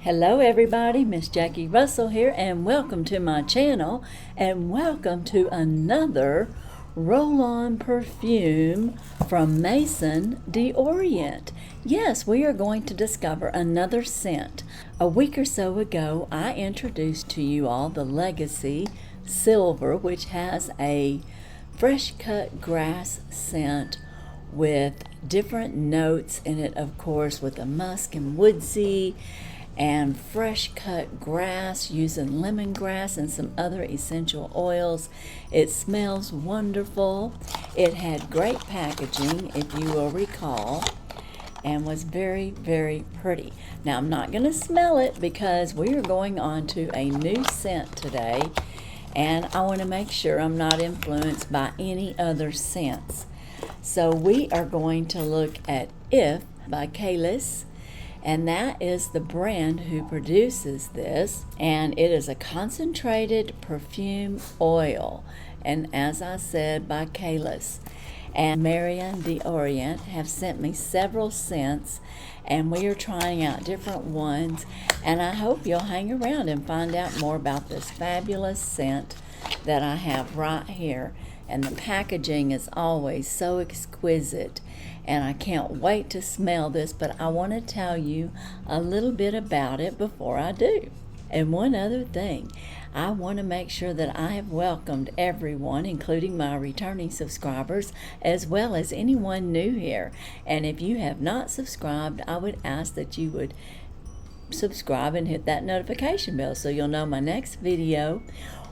Hello everybody, Miss Jackie Russell here, and welcome to my channel, and welcome to another roll-on perfume from Maison de Orient. Yes, we are going to discover another scent. A week or so ago, I introduced to you all the Legacy Silver, which has a fresh cut grass scent with different notes in it, of course, with a musk and woodsy and fresh cut grass using lemongrass and some other essential oils. It smells wonderful. It had great packaging, if you will recall, and was very, very pretty. Now, I'm not going to smell it because we are going on to a new scent today, and I want to make sure I'm not influenced by any other scents. So we are going to look at If by Khalis, and that is the brand who produces this, and it is a concentrated perfume oil, and as I said, by Khalis. And Maison de Orient have sent me several scents, and we are trying out different ones, and I hope you'll hang around and find out more about this fabulous scent that I have right here. And the packaging is always so exquisite, and I can't wait to smell this, but I want to tell you a little bit about it before I do. And one other thing, I want to make sure that I have welcomed everyone, including my returning subscribers, as well as anyone new here. And if you have not subscribed, I would ask that you would subscribe and hit that notification bell so you'll know my next video.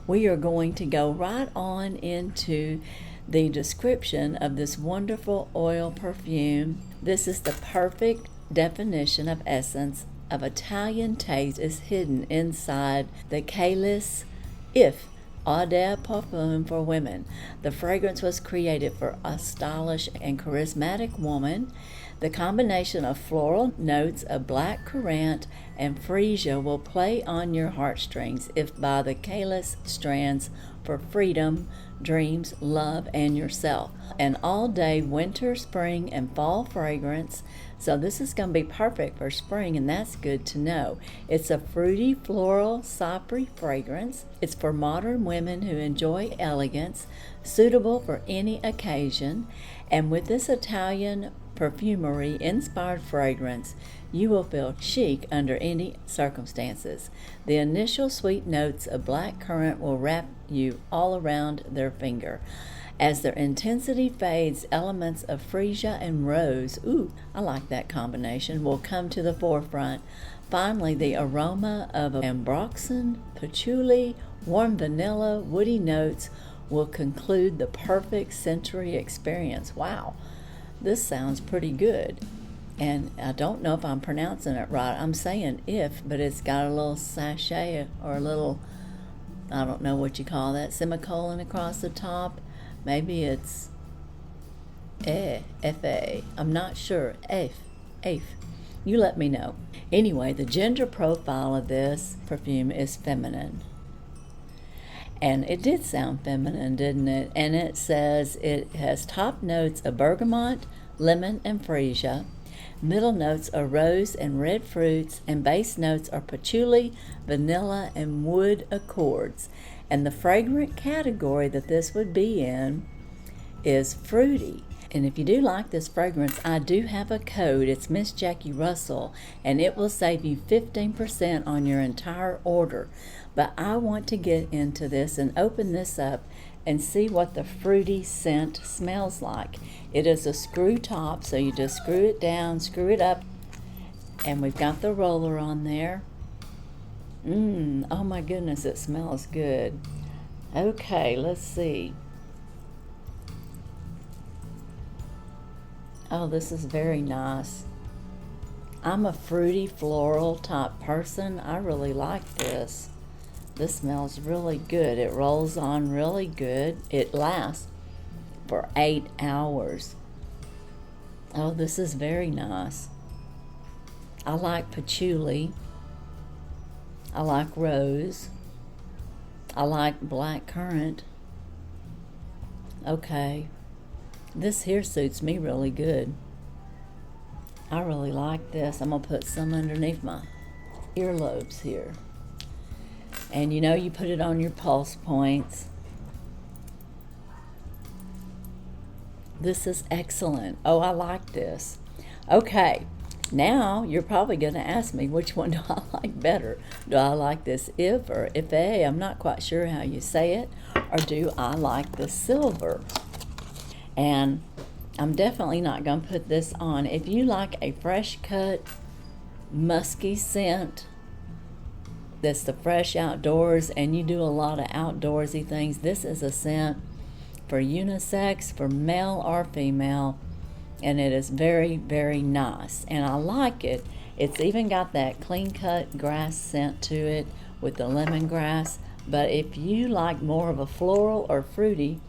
We are going to go right on into the description of this wonderful oil perfume. This is the perfect definition of essence of Italian taste is hidden inside the Khalis If Eau de Parfum for women. The fragrance was created for a stylish and charismatic woman. The combination of floral notes of blackcurrant and freesia will play on your heartstrings if by the Khalis strands for freedom, dreams, love, and yourself. An all-day winter, spring, and fall fragrance. So this is going to be perfect for spring, and that's good to know. It's a fruity, floral, cypre fragrance. It's for modern women who enjoy elegance, suitable for any occasion. And with this Italian perfumery inspired fragrance, you will feel chic under any circumstances. The initial sweet notes of blackcurrant will wrap you all around their finger. As their intensity fades, elements of freesia and rose, I like that combination, will come to the forefront. Finally, the aroma of ambroxan, patchouli, warm vanilla, woody notes will conclude the perfect sensory experience. Wow, this sounds pretty good. And I don't know if I'm pronouncing it right. I'm saying if, but it's got a little sachet or a little, I don't know what you call that, semicolon across the top. Maybe it's F-A. I'm not sure. F. You let me know. Anyway, the gender profile of this perfume is feminine. And it did sound feminine, didn't it? And it says it has top notes of bergamot, lemon, and freesia. Middle notes are rose and red fruits, and base notes are patchouli, vanilla, and wood accords. And the fragrant category that this would be in is fruity. And if you do like this fragrance, I do have a code. It's Miss Jackie Russell, and it will save you 15% on your entire order. But I want to get into this and open this up and see what the fruity scent smells like. It is a screw top, so you just screw it down, screw it up, and we've got the roller on there. Oh my goodness, it smells good. Okay, let's see. Oh, this is very nice. I'm a fruity floral type person. I really like this. This smells really good. It rolls on really good. It lasts for 8 hours. Oh, this is very nice. I like patchouli. I like rose. I like blackcurrant. Okay. This here suits me really good. I really like this. I'm going to put some underneath my earlobes here. And you know, you put it on your pulse points. This is excellent. Oh, I like this. Okay, now you're probably going to ask me, which one do I like better? Do I like this If or Ife? I'm not quite sure how you say it. Or do I like the silver? And I'm definitely not going to put this on. If you like a fresh cut, musky scent, that's the fresh outdoors, and you do a lot of outdoorsy things, this is a scent for unisex, for male or female, and it is very, very nice. And I like it. It's even got that clean cut grass scent to it with the lemongrass. But if you like more of a floral or fruity,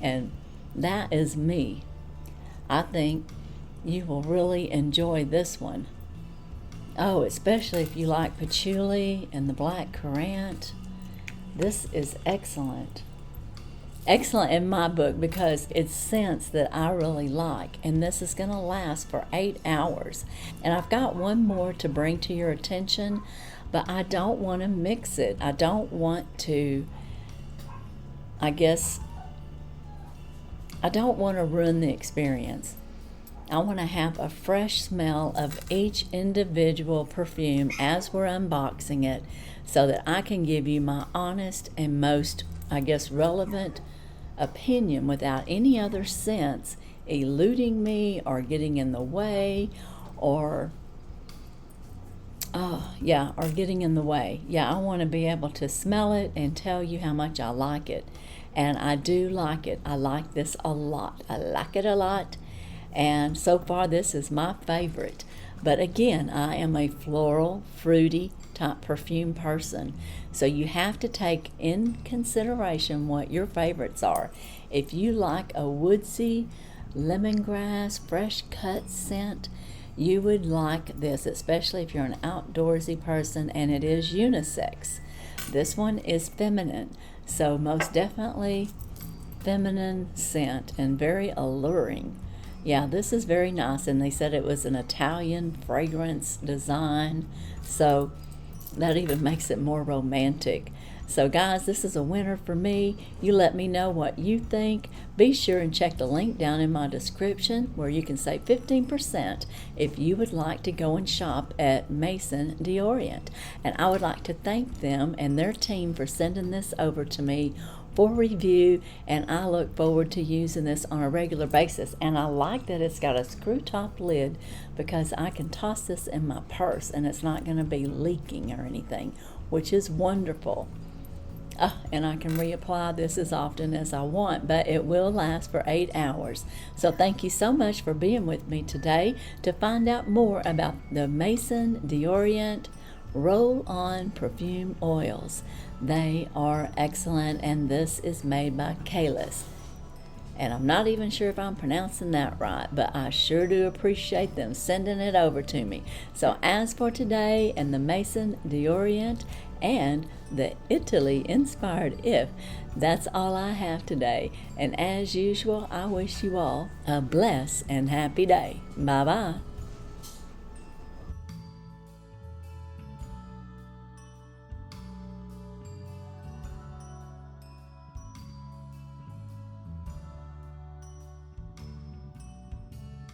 and that is me, I think you will really enjoy this one. Oh, especially if you like patchouli and the blackcurrant. This is excellent. Excellent in my book because it's scents that I really like. And this is going to last for 8 hours. And I've got one more to bring to your attention, but I don't want to mix it. I don't want to, I don't want to ruin the experience. I want to have a fresh smell of each individual perfume as we're unboxing it so that I can give you my honest and most, relevant opinion without any other scents eluding me or getting in the way or getting in the way. Yeah, I want to be able to smell it and tell you how much I like it. And I do like it. I like this a lot. I like it a lot. And so far, this is my favorite. But again, I am a floral, fruity type perfume person. So you have to take in consideration what your favorites are. If you like a woodsy, lemongrass, fresh cut scent, you would like this, especially if you're an outdoorsy person and it is unisex. This one is feminine, so most definitely feminine scent and very alluring. Yeah, this is very nice, and they said it was an Italian fragrance design, so that even makes it more romantic. So guys, this is a winner for me. You let me know what you think. Be sure and check the link down in my description where you can save 15% if you would like to go and shop at Maison de Orient. And I would like to thank them and their team for sending this over to me for review, and I look forward to using this on a regular basis. And I like that it's got a screw top lid because I can toss this in my purse and it's not going to be leaking or anything, which is wonderful. And I can reapply this as often as I want, but it will last for 8 hours. So thank you so much for being with me today. To find out more about the Maison de Orient roll-on perfume oils, they are excellent, and this is made by Khalis. And I'm not even sure if I'm pronouncing that right, but I sure do appreciate them sending it over to me. So as for today and the Maison de Orient and the Italy inspired If, that's all I have today. And as usual, I wish you all a blessed and happy day. Bye-bye.